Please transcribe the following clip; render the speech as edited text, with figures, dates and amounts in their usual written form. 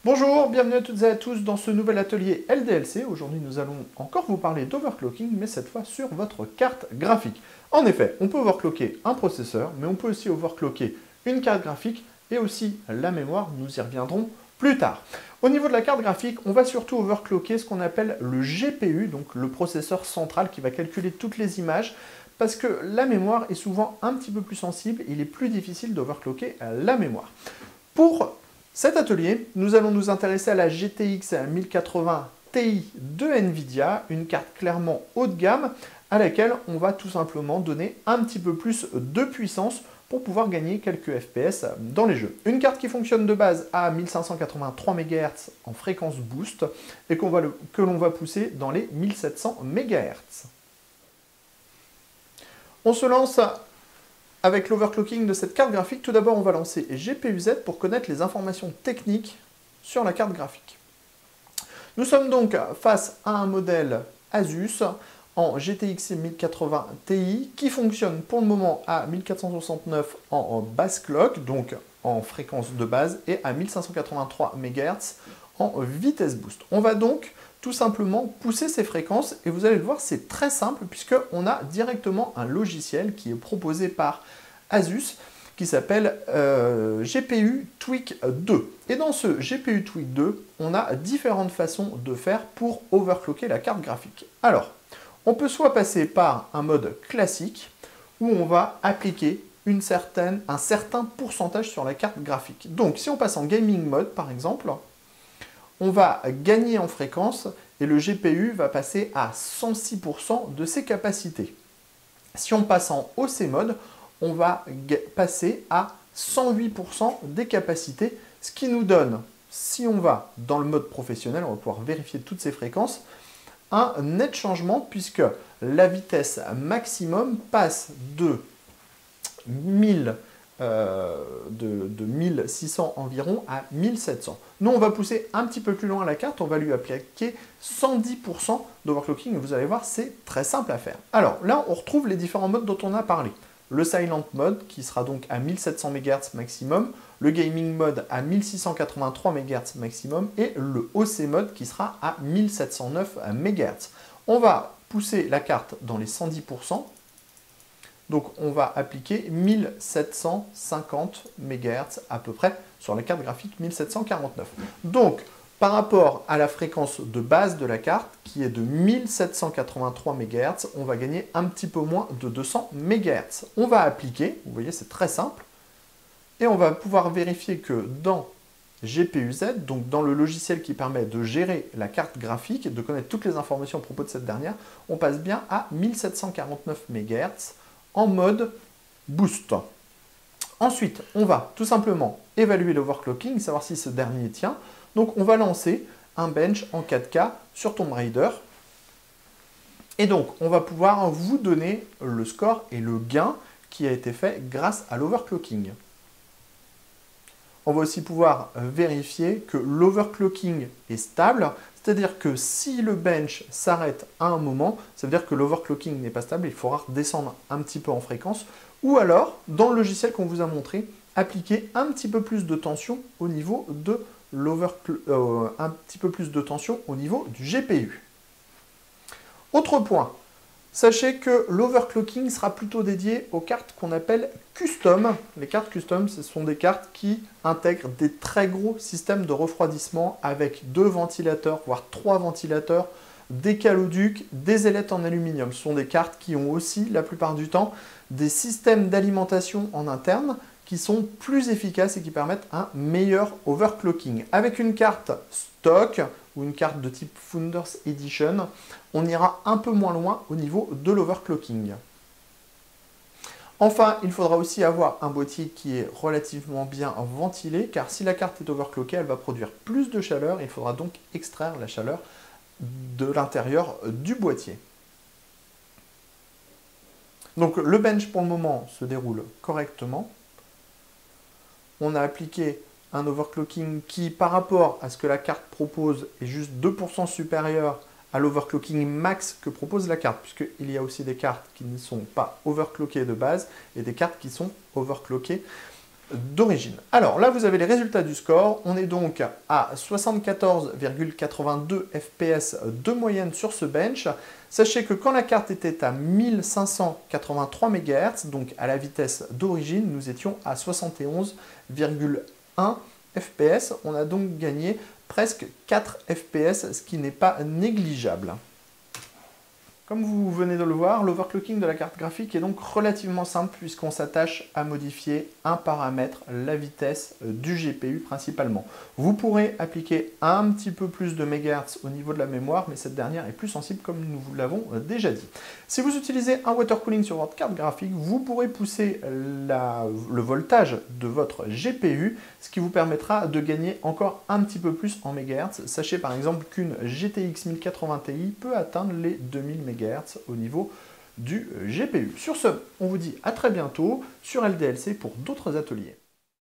Bonjour, bienvenue à toutes et à tous dans ce nouvel atelier LDLC. Aujourd'hui, nous allons encore vous parler d'overclocking, mais cette fois sur votre carte graphique. En effet, on peut overclocker un processeur, mais on peut aussi overclocker une carte graphique et aussi la mémoire. Nous y reviendrons plus tard. Au niveau de la carte graphique, on va surtout overclocker ce qu'on appelle le GPU, donc le processeur central qui va calculer toutes les images, parce que la mémoire est souvent un petit peu plus sensible, il est plus difficile d'overclocker la mémoire. Pour cet atelier, nous allons nous intéresser à la GTX 1080 Ti de Nvidia, une carte clairement haut de gamme à laquelle on va tout simplement donner un petit peu plus de puissance pour pouvoir gagner quelques FPS dans les jeux. Une carte qui fonctionne de base à 1583 MHz en fréquence boost et que l'on va pousser dans les 1700 MHz. On se lance avec l'overclocking de cette carte graphique. Tout d'abord, on va lancer GPU-Z pour connaître les informations techniques sur la carte graphique. Nous sommes donc face à un modèle Asus en GTX 1080 Ti qui fonctionne pour le moment à 1469 en basse clock, donc en fréquence de base, et à 1583 MHz en vitesse boost. On va donc tout simplement pousser ces fréquences et vous allez le voir, c'est très simple puisqu'on a directement un logiciel qui est proposé par Asus qui s'appelle GPU Tweak 2. Et dans ce GPU Tweak 2, on a différentes façons de faire pour overclocker la carte graphique. Alors, on peut soit passer par un mode classique où on va appliquer un certain pourcentage sur la carte graphique. Donc, si on passe en gaming mode, par exemple, on va gagner en fréquence et le GPU va passer à 106% de ses capacités. Si on passe en OC mode, on va passer à 108% des capacités, ce qui nous donne, si on va dans le mode professionnel, on va pouvoir vérifier toutes ces fréquences, un net changement puisque la vitesse maximum passe de 1600 environ à 1700. Nous, on va pousser un petit peu plus loin la carte, on va lui appliquer 110% d'overclocking et vous allez voir, c'est très simple à faire. Alors là, on retrouve les différents modes dont on a parlé. Le Silent Mode qui sera donc à 1700 MHz maximum, le Gaming Mode à 1683 MHz maximum et le OC Mode qui sera à 1709 MHz. On va pousser la carte dans les 110%. Donc on va appliquer 1750 MHz à peu près sur la carte graphique 1749. Donc par rapport à la fréquence de base de la carte qui est de 1783 MHz, on va gagner un petit peu moins de 200 MHz. On va appliquer, vous voyez c'est très simple, et on va pouvoir vérifier que dans GPU-Z, donc dans le logiciel qui permet de gérer la carte graphique et de connaître toutes les informations à propos de cette dernière, on passe bien à 1749 MHz en mode boost. Ensuite, on va tout simplement évaluer l'overclocking, savoir si ce dernier tient. Donc, on va lancer un bench en 4K sur Tomb Raider. Et donc, on va pouvoir vous donner le score et le gain qui a été fait grâce à l'overclocking. On va aussi pouvoir vérifier que l'overclocking est stable, c'est-à-dire que si le bench s'arrête à un moment, ça veut dire que l'overclocking n'est pas stable, il faudra redescendre un petit peu en fréquence, ou alors, dans le logiciel qu'on vous a montré, appliquer un petit peu plus de tension au niveau de un petit peu plus de tension au niveau du GPU. Autre point, sachez que l'overclocking sera plutôt dédié aux cartes qu'on appelle custom. Les cartes custom, ce sont des cartes qui intègrent des très gros systèmes de refroidissement avec 2 ventilateurs, voire 3 ventilateurs, des caloducs, des ailettes en aluminium. Ce sont des cartes qui ont aussi, la plupart du temps, des systèmes d'alimentation en interne qui sont plus efficaces et qui permettent un meilleur overclocking. Avec une carte stock ou une carte de type Founders Edition, on ira un peu moins loin au niveau de l'overclocking. Enfin, il faudra aussi avoir un boîtier qui est relativement bien ventilé, car si la carte est overclockée, elle va produire plus de chaleur, et il faudra donc extraire la chaleur de l'intérieur du boîtier. Donc le bench pour le moment se déroule correctement. On a appliqué un overclocking qui, par rapport à ce que la carte propose, est juste 2% supérieur à l'overclocking max que propose la carte, puisqu'il y a aussi des cartes qui ne sont pas overclockées de base et des cartes qui sont overclockées d'origine. Alors là, vous avez les résultats du score. On est donc à 74,82 FPS de moyenne sur ce bench. Sachez que quand la carte était à 1583 MHz, donc à la vitesse d'origine, nous étions à 71,1 FPS. On a donc gagné presque 4 FPS, ce qui n'est pas négligeable. Comme vous venez de le voir, l'overclocking de la carte graphique est donc relativement simple puisqu'on s'attache à modifier un paramètre, la vitesse du GPU principalement. Vous pourrez appliquer un petit peu plus de mégahertz au niveau de la mémoire, mais cette dernière est plus sensible comme nous vous l'avons déjà dit. Si vous utilisez un water cooling sur votre carte graphique, vous pourrez pousser le voltage de votre GPU, ce qui vous permettra de gagner encore un petit peu plus en mégahertz. Sachez par exemple qu'une GTX 1080 Ti peut atteindre les 2000 MHz au niveau du GPU. Sur ce, on vous dit à très bientôt sur LDLC pour d'autres ateliers.